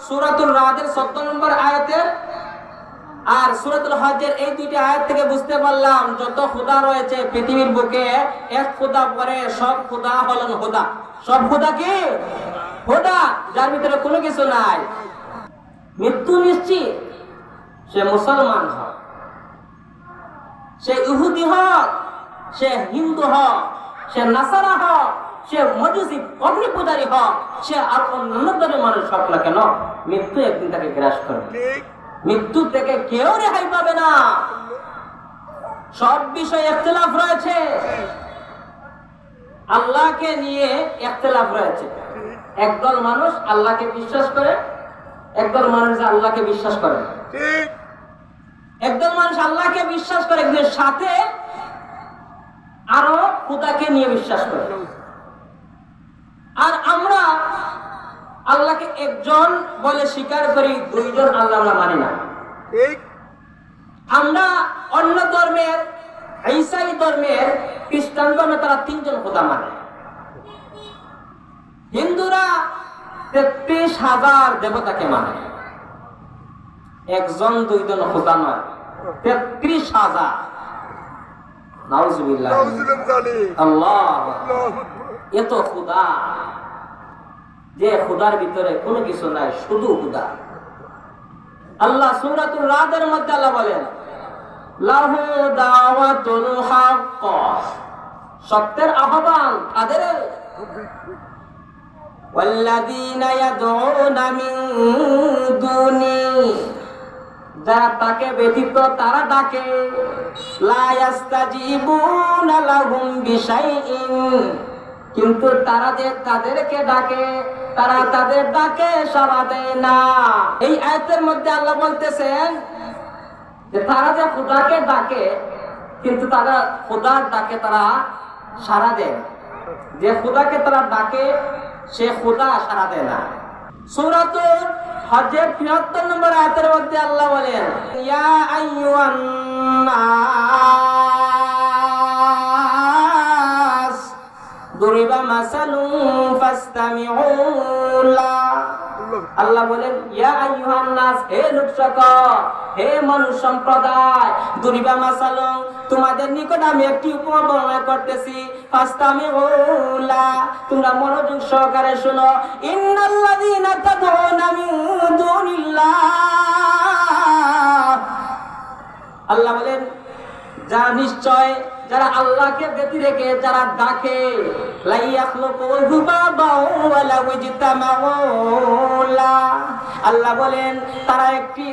সূরাতুল রাদের ১৪ নম্বর আয়াতের আর সূরাতুল হজ্জের এই দুইটি আয়াত থেকে বুঝতে পারলাম যত খোদা রয়েছে পৃথিবীর বুকে এক খোদা পরে সব খোদা হলেন খোদা। সব খোদা কি খোদা, যার ভিতরে কোনো কিছু নাই। মৃত্যু নিশ্চিত, সে মুসলমান হোক, সে ইহুদি হোক, সে হিন্দু হোক, সে নাসারা হোক, সে মজুসি অগ্নি পূজারী হোক, সে আর অন্যান্য ধর্মের মানুষ হোক না কেন, মৃত্যু একদিন তাকে গ্রাস করবে। মৃত্যু থেকে কেউ রেহাই পাবে না। সব বিষয়ে ইখতিলাফ রয়েছে, আল্লাহকে নিয়ে ইখতিলাফ রয়েছে। একদল মানুষ আল্লাহকে বিশ্বাস করে, একদল মানুষ আল্লাহকে বিশ্বাস করে না। একদল মানুষ আল্লাহকে বিশ্বাস করে, একদল সাথে আরো খোদাকে নিয়ে বিশ্বাস করে। আর আমরা আল্লাহকে একজন বলে স্বীকার করি, দুইজন আল্লাহ আমরা মানি না। আমরা অন্য ধর্মের, ঈসাই ধর্মের, খ্রিস্টান ধর্মের তারা ৩জন খোদা মানে। হিন্দুরা ৩৩,০০০ দেবতাকে মানে, একজন দুইজন খোদা নয়, ৩৩,০০০। নাউজুবিল্লাহ, আল্লাহ, এত খোদা, যে খোদার ভিতরে কোনো কিছু নাই, শুধু খোদা। আল্লাহ সূরাতুল রাদের মধ্যে আল্লাহ বলেন, লাহু দাওয়াতুল হক, সত্যের আহ্বান তাদের। ওয়াল্লাযীনা ইয়াদউনা মিন দুনি, যারা তাকে ব্যতীত তারা ডাকে, লা ইস্তাজিবুনা লাহুম বিশাইইন, কিন্তু তারা যে তাদেরকে ডাকে, তারা তাদের ডাকে সাড়া দেয় না। এই আয়াতের মধ্যে আল্লাহ বলতেছেন যে তারা যে খোদাকে ডাকে, কিন্তু তারা খোদার ডাকে তারা সাড়া দেয় না। যে খোদাকে তারা ডাকে সে খোদা সাড়া দেয় না। সূরাতুল হজ্জের ৭৩ নম্বর আয়াতের মধ্যে আল্লাহ বলেন, ইয়া আইয়ুহান নাস দুরিবা মাসালুন ফাসতামিউ লাহ। আল্লাহ বলেন, ইয়া আইয়ুহান নাস, হে লোক সকল, হে মানুষ সম্প্রদায়, দুরিবা মাসালুন, তোমাদের নিকট আমি একটি উপমা বর্ণনা করতেছি, ফাসতামিউ লাহ, তোমরা মনোযোগ সহকারে শোনো। ইন্নাল্লাযীনা তাদউনা মিন দুনিল্লাহ, আল্লাহ বলেন, যা নিশ্চয় যারা আল্লাহকে ব্যতি রেখে যারা ডাকে, লা ইয়াখলুকু যুবাবা ওয়া লা ইজতামাউ লাহ, আল্লাহ বলেন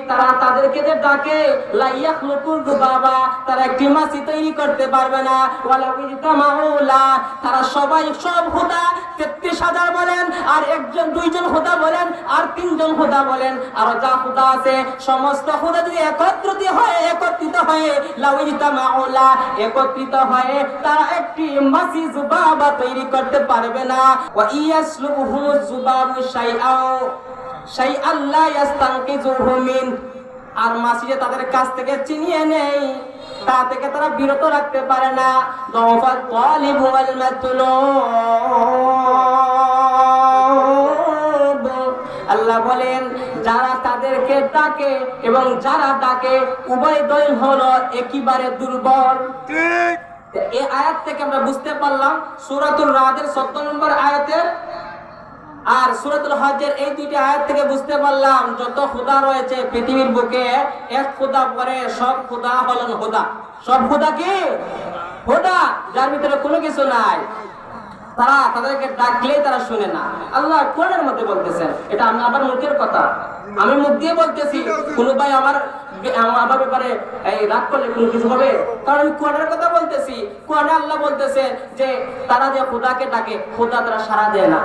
তারা তাদেরকে যে ডাকে, লা ইয়াখলুকু যুবাবা, তারা একটি মাছি তৈরি করতে পারবে না, ওয়া লা ইজতামাউ লাহ, তারা সবাই সব খোদা ৩৩,০০০ বলেন, আর একজন দুইজন খোদা বলেন, আর ৩জন খোদা বলেন, আর যা খোদা আছে সমস্ত খোদা যদি একত্রিত হয়ে লা ইজতামাউ লাহ, একত্রিত হয়ে তারা একটি মাছি যুবাবা তৈরি করতে পারবে না। ওয়া ইয়াসলুবুহুমুজ যুবাবু শাইআন লা ইস্তানকিযুহু মিন, আর মাছি যে তাদের কাছ থেকে ছিনিয়ে নেই, তা থেকে তারা বিরত রাখতে পারে না। দাওফাত তালিব ওয়াল মাতলুব, আল্লাহ বলেন, যারা তাদেরকে ডাকে এবং যারা ডাকে উভয় দল হলো একেবারে দুর্বল। ঠিক, এই আয়াত থেকে আমরা বুঝতে পারলাম সূরাতুল রাদের ১৪ নম্বর আয়াতের আর সূরাতুল হজ্জের এই দুইটি আয়াত থেকে বুঝতে পারলাম যত খোদা রয়েছে পৃথিবীর বুকে এক খোদা পরে সব খোদা হলেন খোদা। সব খোদা কি খোদা, যার ভিতরে কোনো কিছু নাই। তারা তাদেরকে ডাকলেই তারা শুনে না। আল্লাহ কোরআনের মধ্যে বলতেছেন, এটা আমি আবার মুখের কথা, আমি মুখ দিয়ে বলতেছি, কোন ভাই আমার ব্যাপারে রাগ করলে কোনো কিছু হবে? কারণ আমি কোরআনের কথা বলতেছি। কোরআনে আল্লাহ বলতেছে যে তারা যে খোদাকে ডাকে, খোদা তারা সাড়া দেয় না।